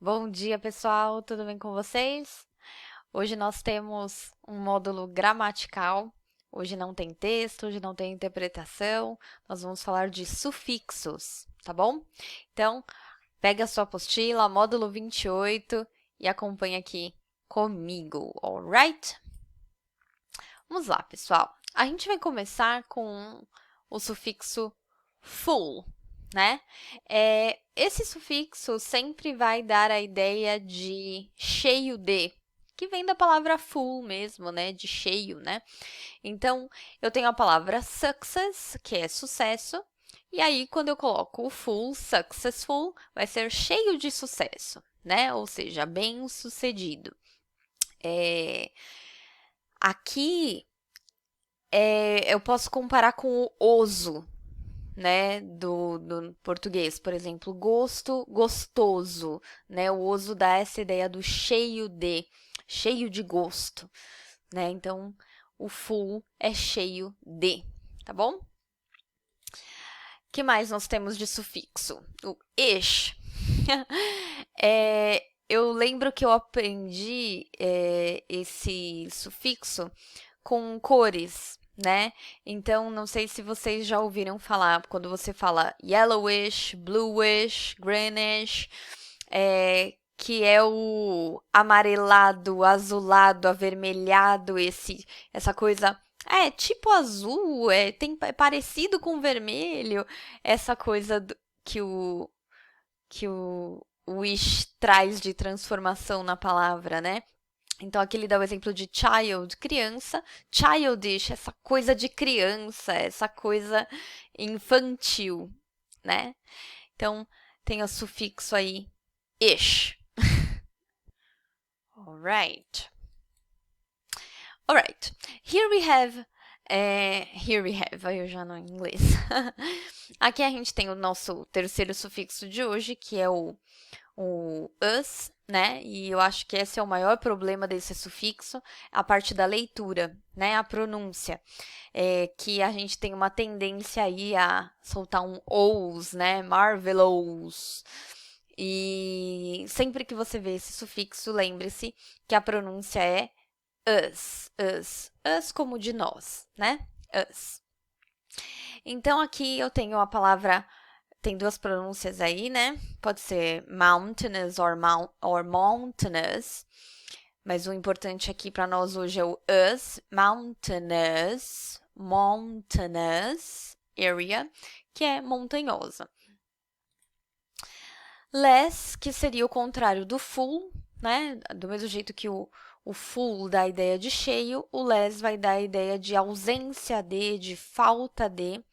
Bom dia, pessoal, tudo bem com vocês? Hoje nós temos um módulo gramatical. Hoje não tem texto, hoje não tem interpretação. Nós vamos falar de sufixos, tá bom? Então, pega a sua apostila, módulo 28, e acompanha aqui comigo, alright? Vamos lá, pessoal. A gente vai começar com o sufixo full, né? Esse sufixo sempre vai dar a ideia de cheio de, que vem da palavra full mesmo, né? De cheio, né? Então, eu tenho a palavra success, que é sucesso, e aí quando eu coloco o full, successful, vai ser cheio de sucesso, né? Ou seja, bem-sucedido. Aqui, eu posso comparar com o oso, né, do português, por exemplo, gosto, gostoso, né? O oso dá essa ideia do cheio de gosto, né? Então, o full é cheio de, tá bom? Que mais nós temos de sufixo? O ish. Eu lembro que eu aprendi esse sufixo com cores, né? Então, não sei se vocês já ouviram falar, quando você fala yellowish, bluish, greenish, que é o amarelado, azulado, avermelhado, essa coisa. Tipo azul, é parecido com vermelho, essa coisa que o wish traz de transformação na palavra, né? Então, aqui ele dá o exemplo de child, criança, childish, essa coisa de criança, essa coisa infantil, né? Então, tem o sufixo aí, ish. Alright. Alright. Here we have, aí eu já não em inglês. Aqui a gente tem o nosso terceiro sufixo de hoje, que é o us, né? E eu acho que esse é o maior problema desse sufixo, a parte da leitura, né? A pronúncia. Que a gente tem uma tendência aí a soltar um ous, né? Marvelous. E sempre que você vê esse sufixo, lembre-se que a pronúncia é us como de nós, né? Us. Então, aqui eu tenho a palavra, tem duas pronúncias aí, né? Pode ser mountainous or mountainous, mas o importante aqui para nós hoje é o us, mountainous area, que é montanhosa. Less, que seria o contrário do full, né? Do mesmo jeito que o full dá a ideia de cheio, o less vai dar a ideia de ausência de falta de.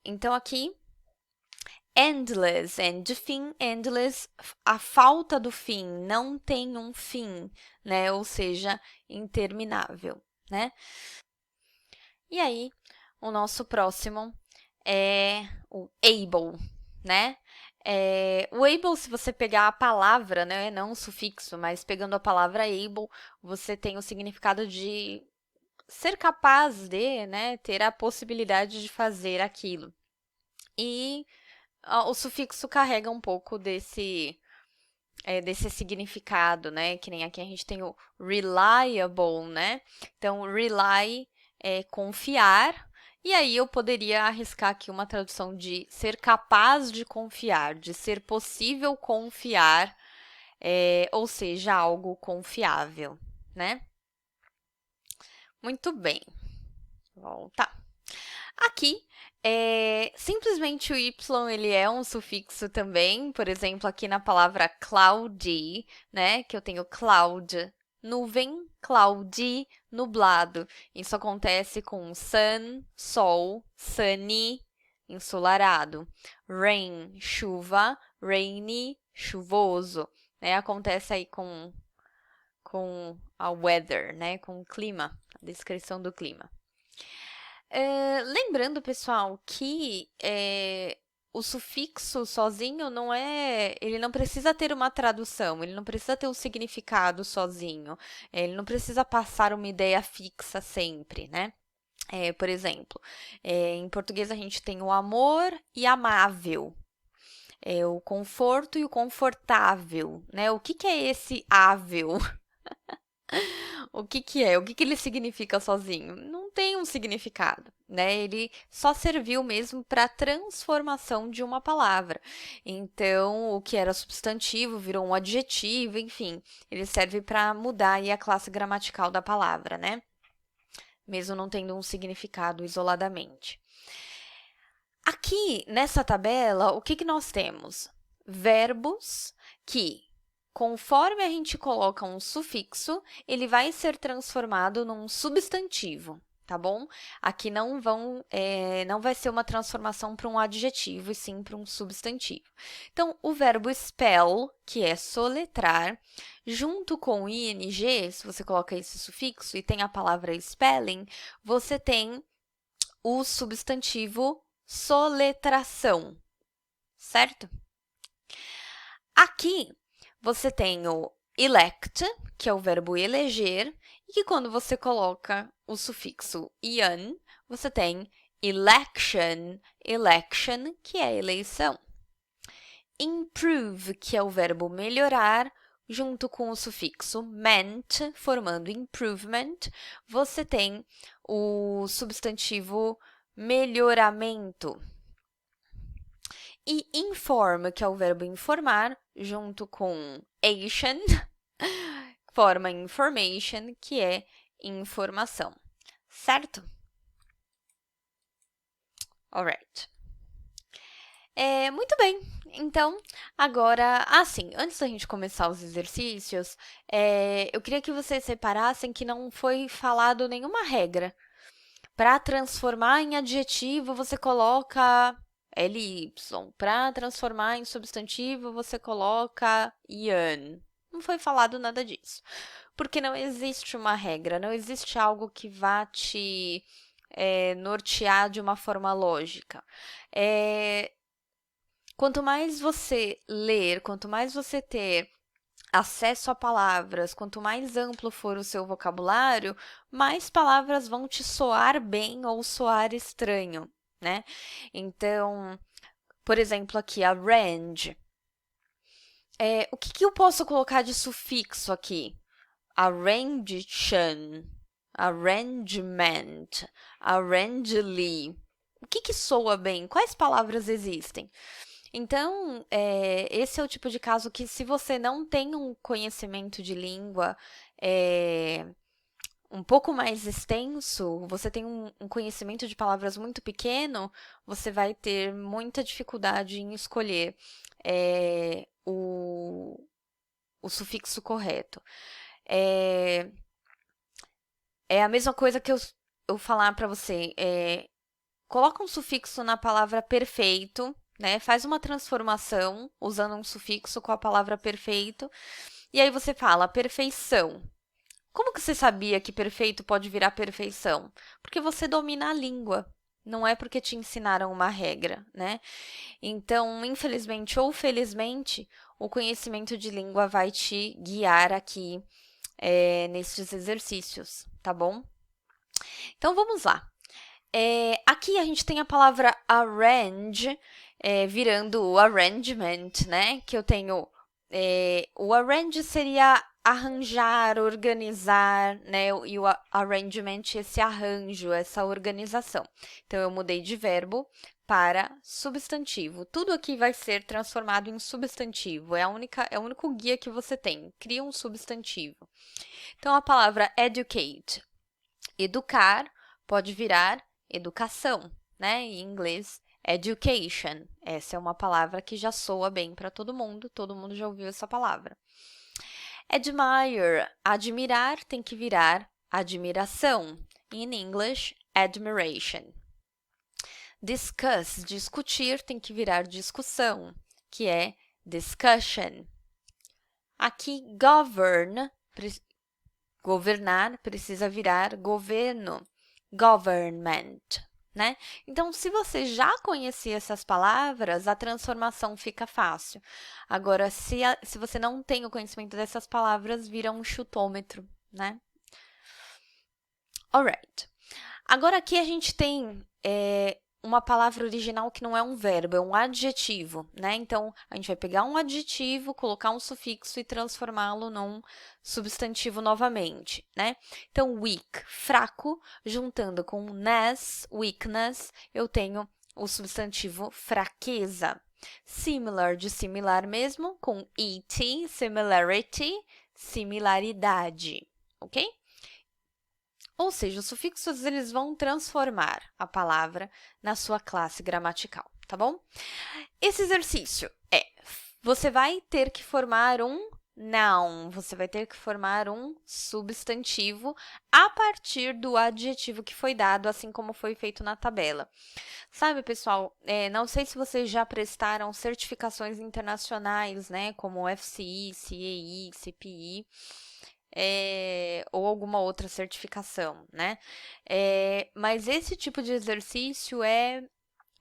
Então, aqui, endless, and fim, endless, a falta do fim, não tem um fim, né? Ou seja, interminável, né? E aí, o nosso próximo é o able, né? O able, se você pegar a palavra, né, não o sufixo, mas pegando a palavra able, você tem o significado de ser capaz de, né, ter a possibilidade de fazer aquilo. E o sufixo carrega um pouco desse significado, né? Que nem aqui a gente tem o reliable, né? Então, rely é confiar. E aí eu poderia arriscar aqui uma tradução de ser capaz de confiar, de ser possível confiar, ou seja, algo confiável, né? Muito bem. Voltar. Aqui, simplesmente o y ele é um sufixo também. Por exemplo, aqui na palavra cloudy, né? Que eu tenho cloud, nuvem, cloudy, nublado. Isso acontece com sun, sol, sunny, ensolarado. Rain, chuva, rainy, chuvoso. Né? Acontece aí com a weather, né? Com o clima, a descrição do clima. Lembrando, pessoal, que o sufixo sozinho ele não precisa ter uma tradução, ele não precisa ter um significado sozinho, ele não precisa passar uma ideia fixa sempre, né? Por exemplo, em português a gente tem o amor e amável. É o conforto e o confortável, né? O que que é esse ável? O que que é? O que que ele significa sozinho? Não tem um significado, né? Ele só serviu mesmo para a transformação de uma palavra. Então, o que era substantivo virou um adjetivo, enfim, ele serve para mudar aí a classe gramatical da palavra, né? Mesmo não tendo um significado isoladamente. Aqui nessa tabela, o que que nós temos? Verbos que, conforme a gente coloca um sufixo, ele vai ser transformado num substantivo, tá bom? Aqui não vai ser uma transformação para um adjetivo, e sim para um substantivo. Então, o verbo spell, que é soletrar, junto com o ing, se você coloca esse sufixo e tem a palavra spelling, você tem o substantivo soletração, certo? Aqui você tem o elect, que é o verbo eleger, e que quando você coloca o sufixo ian, você tem election, election, que é eleição. Improve, que é o verbo melhorar, junto com o sufixo ment, formando improvement, você tem o substantivo melhoramento. E inform, que é o verbo informar, junto com ation, forma information, que é informação. Certo? Alright. Muito bem. Então, agora, assim, antes da gente começar os exercícios, eu queria que vocês separassem que não foi falado nenhuma regra. Para transformar em adjetivo, você coloca ly. Para transformar em substantivo, você coloca ian. Não foi falado nada disso. Porque não existe uma regra, não existe algo que vá te nortear de uma forma lógica. Quanto mais você ler, quanto mais você ter acesso a palavras, quanto mais amplo for o seu vocabulário, mais palavras vão te soar bem ou soar estranho, né? Então, por exemplo, aqui, arrange. O que que eu posso colocar de sufixo aqui? Arrangement, arrangement, arrangely. O que que soa bem? Quais palavras existem? Então, esse é o tipo de caso que, se você não tem um conhecimento de língua um pouco mais extenso, você tem um conhecimento de palavras muito pequeno, você vai ter muita dificuldade em escolher o sufixo correto. É a mesma coisa que eu falar para você. Coloca um sufixo na palavra perfeito, né? Faz uma transformação usando um sufixo com a palavra perfeito. E aí você fala perfeição. Como que você sabia que perfeito pode virar perfeição? Porque você domina a língua. Não é porque te ensinaram uma regra, né? Então, infelizmente ou felizmente, o conhecimento de língua vai te guiar aqui nesses exercícios, tá bom? Então, vamos lá. Aqui a gente tem a palavra arrange, virando o arrangement, né? Que eu tenho... o arrange seria arranjar, organizar, né? E o arrangement, esse arranjo, essa organização. Então, eu mudei de verbo para substantivo. Tudo aqui vai ser transformado em substantivo. É o único guia que você tem. Cria um substantivo. Então, a palavra educate. Educar pode virar educação, né? Em inglês, education. Essa é uma palavra que já soa bem para todo mundo já ouviu essa palavra. Admire, admirar tem que virar admiração. In English, admiration. Discuss, discutir tem que virar discussão, que é discussion. Aqui, govern, governar precisa virar governo, government, né? Então, se você já conhecia essas palavras, a transformação fica fácil. Agora, se você não tem o conhecimento dessas palavras, vira um chutômetro, né? Alright. Agora, aqui a gente tem uma palavra original que não é um verbo, é um adjetivo, né? Então, a gente vai pegar um adjetivo, colocar um sufixo e transformá-lo num substantivo novamente, né? Então, weak, fraco, juntando com ness, weakness, eu tenho o substantivo fraqueza. Similar, de similar mesmo, com et, similarity, similaridade, ok? Ou seja, os sufixos eles vão transformar a palavra na sua classe gramatical, tá bom? Esse exercício você vai ter que formar um noun, você vai ter que formar um substantivo a partir do adjetivo que foi dado, assim como foi feito na tabela. Sabe, pessoal, não sei se vocês já prestaram certificações internacionais, né, como FCI, CAI, CPI, ou alguma outra certificação, né? Mas esse tipo de exercício é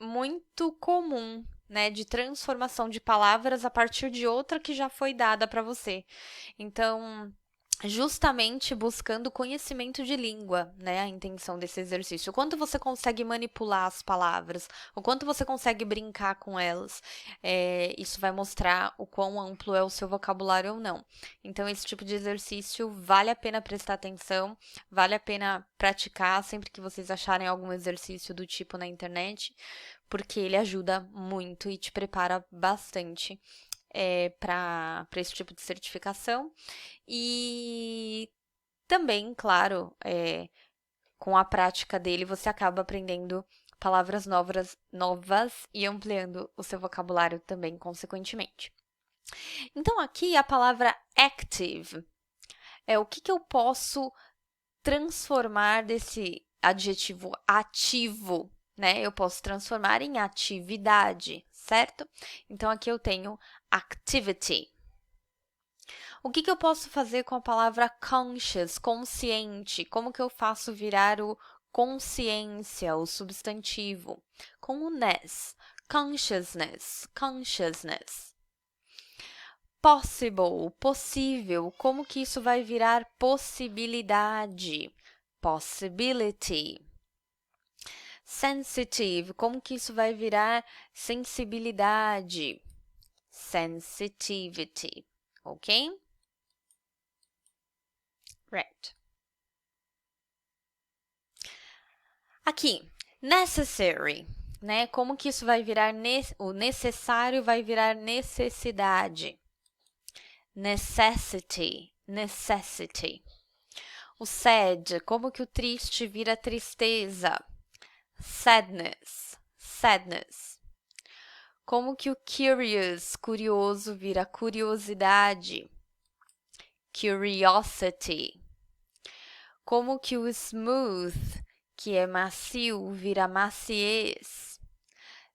muito comum, né, de transformação de palavras a partir de outra que já foi dada para você. Então, justamente buscando conhecimento de língua, né, a intenção desse exercício. O quanto você consegue manipular as palavras, o quanto você consegue brincar com elas, isso vai mostrar o quão amplo é o seu vocabulário ou não. Então, esse tipo de exercício vale a pena prestar atenção, vale a pena praticar sempre que vocês acharem algum exercício do tipo na internet, porque ele ajuda muito e te prepara bastante para esse tipo de certificação. E também, claro, com a prática dele, você acaba aprendendo palavras novas e ampliando o seu vocabulário também, consequentemente. Então, aqui a palavra active é o que eu posso transformar desse adjetivo ativo, né? Eu posso transformar em atividade, certo? Então, aqui eu tenho activity. O que eu posso fazer com a palavra conscious, consciente? Como que eu faço virar o consciência, o substantivo? Com o ness, consciousness, consciousness. Possible, possível. Como que isso vai virar possibilidade? Possibility. Sensitive, como que isso vai virar sensibilidade? Sensitivity, ok? Right. Aqui, necessary, né? Como que isso vai virar, o necessário vai virar necessidade. Necessity, necessity. O sad, como que o triste vira tristeza? Sadness, sadness. Como que o curious, curioso, vira curiosidade? Curiosity. Como que o smooth, que é macio, vira maciez?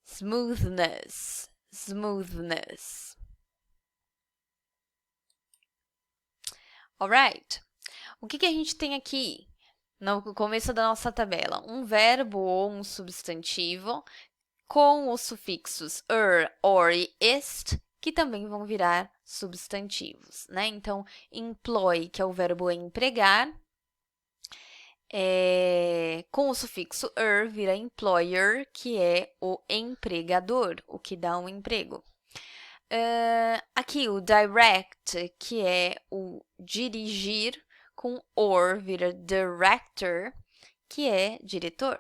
Smoothness, smoothness. Alright. O que a gente tem aqui no começo da nossa tabela? Um verbo ou um substantivo com os sufixos or e est, que também vão virar substantivos, né? Então, employ, que é o verbo empregar, com o sufixo vira employer, que é o empregador, o que dá um emprego. Aqui o direct, que é o dirigir, com or vira director, que é diretor.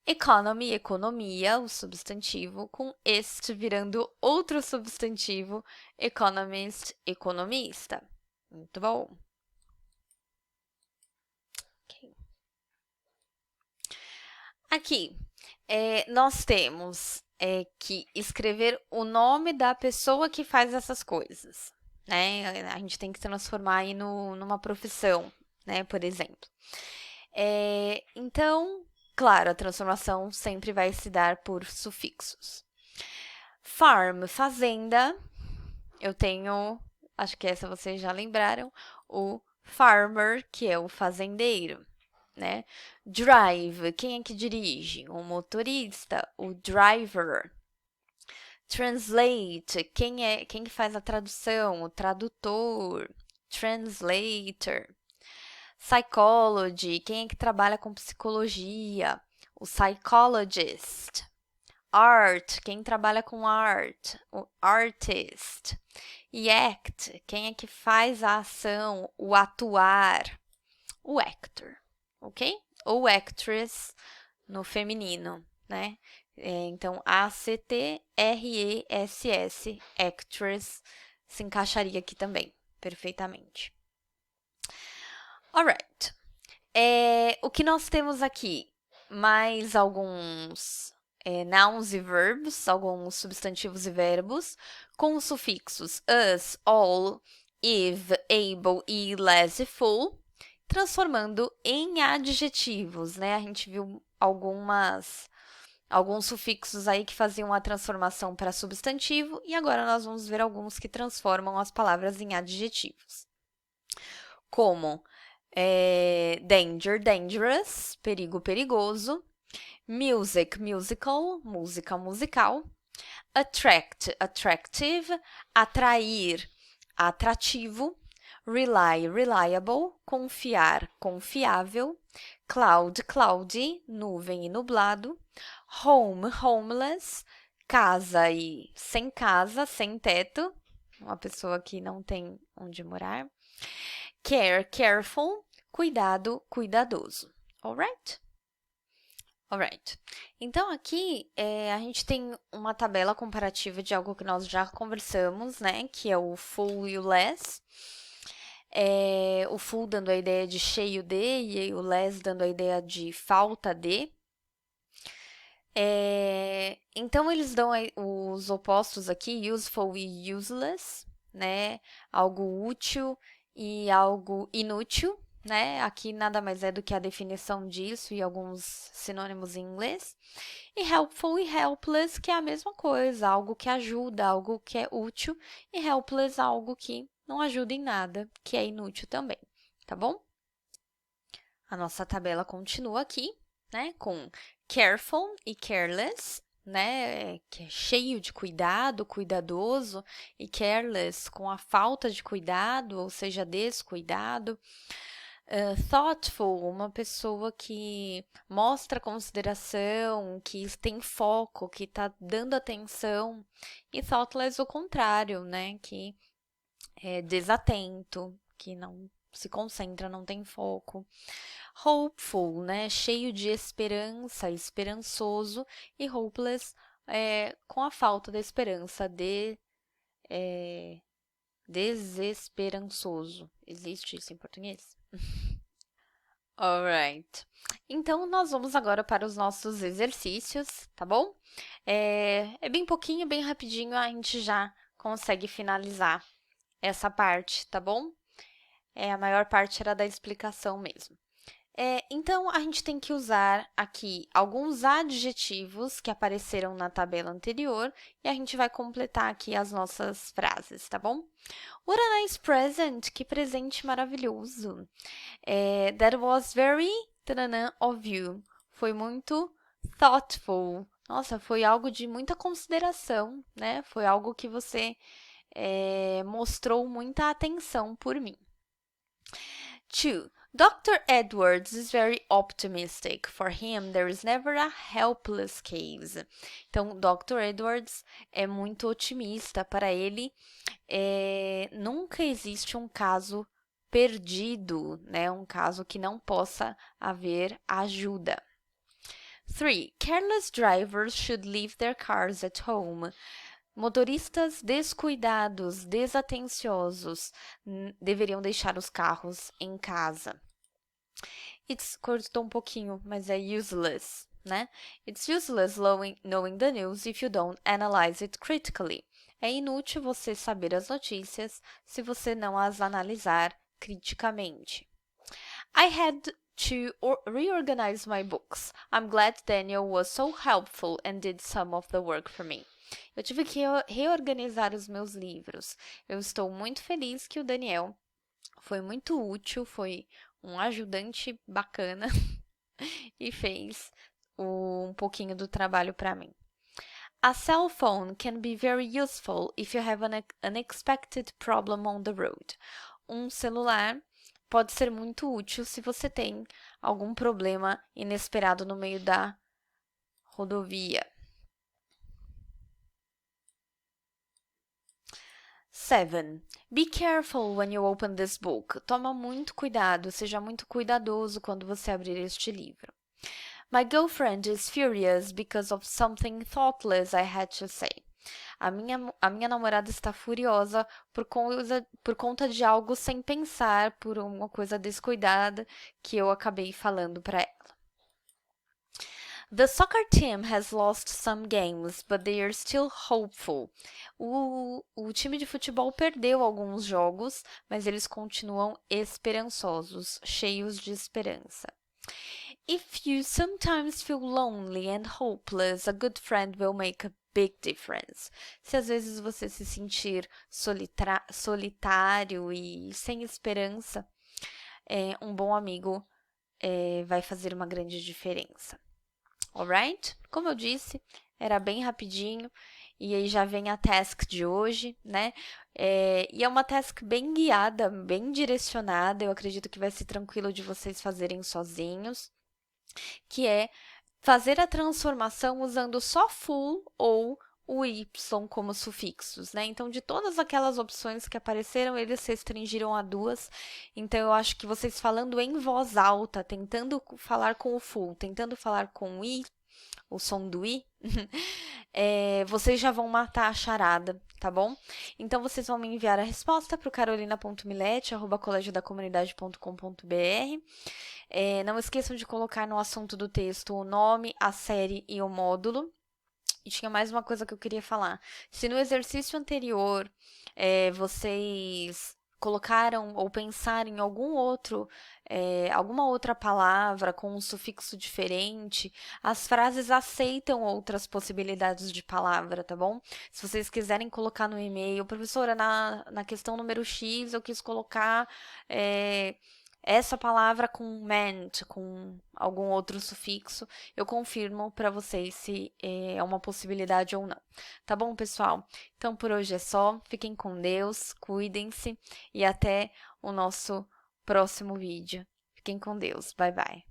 Economy, economia, o substantivo, com este virando outro substantivo, economist, economista. Muito bom. Okay. Aqui, nós temos que escrever o nome da pessoa que faz essas coisas, né? A gente tem que transformar aí numa profissão, né? Por exemplo. Então, claro, a transformação sempre vai se dar por sufixos. Farm, fazenda. Eu tenho, acho que essa vocês já lembraram, o farmer, que é o fazendeiro, né? Drive, quem é que dirige? O motorista, o driver. Translate, quem faz a tradução? O tradutor, translator. Psychology, quem é que trabalha com psicologia? o psychologist. Art, quem trabalha com art, o artist. E act, quem é que faz a ação, o atuar, o actor, ok? Ou actress no feminino, né? Então, A-C-T-R-E-S-S, actress, se encaixaria aqui também, perfeitamente. Alright. O que nós temos aqui? Mais alguns nouns e verbs, alguns substantivos e verbos, com os sufixos us, all, if, able e less e full, transformando em adjetivos, né? A gente viu alguns sufixos aí que faziam a transformação para substantivo e agora nós vamos ver alguns que transformam as palavras em adjetivos. Como danger, dangerous, perigo, perigoso. Music, musical, música, musical. Attract, attractive, atrair, atrativo. Rely, reliable, confiar, confiável. Cloud, cloudy, nuvem e nublado. Home, homeless, casa e sem casa, sem teto. Uma pessoa que não tem onde morar. Care, careful, cuidado, cuidadoso. Alright? Alright. Então, aqui a gente tem uma tabela comparativa de algo que nós já conversamos, né? Que é o full e o less. O full dando a ideia de cheio de e o less dando a ideia de falta de. Então, eles dão os opostos aqui, useful e useless, né? Algo útil e algo inútil, né? Aqui nada mais é do que a definição disso e alguns sinônimos em inglês. E helpful e helpless, que é a mesma coisa, algo que ajuda, algo que é útil, e helpless, algo que não ajuda em nada, que é inútil também, tá bom? A nossa tabela continua aqui, né? Com careful e careless, né? Que é cheio de cuidado, cuidadoso, e careless com a falta de cuidado, ou seja, descuidado. Thoughtful, uma pessoa que mostra consideração, que tem foco, que está dando atenção. E thoughtless, o contrário, né? Que é desatento, que não se concentra, não tem foco. Hopeful, né? Cheio de esperança, esperançoso. E hopeless, com a falta da esperança, desesperançoso. Existe isso em português? Alright. Então, nós vamos agora para os nossos exercícios, tá bom? É bem pouquinho, bem rapidinho, a gente já consegue finalizar essa parte, tá bom? A maior parte era da explicação mesmo. Então, a gente tem que usar aqui alguns adjetivos que apareceram na tabela anterior e a gente vai completar aqui as nossas frases, tá bom? What a nice present! Que presente maravilhoso! That was very of you. Foi muito thoughtful. Nossa, foi algo de muita consideração, né? Foi algo que você mostrou muita atenção por mim. 2. Dr. Edwards is very optimistic. For him, there is never a helpless case. Então, Dr. Edwards é muito otimista. Para ele, nunca existe um caso perdido, né? Um caso que não possa haver ajuda. 3. Careless drivers should leave their cars at home. Motoristas descuidados, desatenciosos, deveriam deixar os carros em casa. Cortou um pouquinho, mas é useless, né? It's useless knowing the news if you don't analyze it critically. É inútil você saber as notícias se você não as analisar criticamente. I had to reorganize my books. I'm glad Daniel was so helpful and did some of the work for me. Eu tive que reorganizar os meus livros. Eu estou muito feliz que o Daniel foi muito útil, foi um ajudante bacana e fez um pouquinho do trabalho para mim. A cell phone can be very useful if you have an unexpected problem on the road. Um celular pode ser muito útil se você tem algum problema inesperado no meio da rodovia. 7. Be careful when you open this book. Toma muito cuidado, seja muito cuidadoso quando você abrir este livro. My girlfriend is furious because of something thoughtless I had to say. A minha namorada está furiosa por conta de algo sem pensar, por uma coisa descuidada que eu acabei falando para ela. The soccer team has lost some games, but they are still hopeful. O time de futebol perdeu alguns jogos, mas eles continuam esperançosos, cheios de esperança. If you sometimes feel lonely and hopeless, a good friend will make a big difference. Se às vezes você se sentir solitário e sem esperança, um bom amigo vai fazer uma grande diferença. Alright? Como eu disse, era bem rapidinho. E aí já vem a task de hoje, né? E é uma task bem guiada, bem direcionada. Eu acredito que vai ser tranquilo de vocês fazerem sozinhos. Que é fazer a transformação usando só full ou o y como sufixos, né? Então, de todas aquelas opções que apareceram, eles se restringiram a 2. Então, eu acho que vocês falando em voz alta, tentando falar com o full, tentando falar com o i, o som do i, vocês já vão matar a charada, tá bom? Então, vocês vão me enviar a resposta para o carolina.milete@colégiodacomunidade.com.br. Não esqueçam de colocar no assunto do texto o nome, a série e o módulo. E tinha mais uma coisa que eu queria falar. Se no exercício anterior vocês colocaram ou pensaram em alguma outra palavra com um sufixo diferente, as frases aceitam outras possibilidades de palavra, tá bom? Se vocês quiserem colocar no e-mail, professora, na questão número X, eu quis colocar essa palavra com meant, com algum outro sufixo, eu confirmo para vocês se é uma possibilidade ou não. Tá bom, pessoal? Então, por hoje é só. Fiquem com Deus, cuidem-se e até o nosso próximo vídeo. Fiquem com Deus. Bye, bye.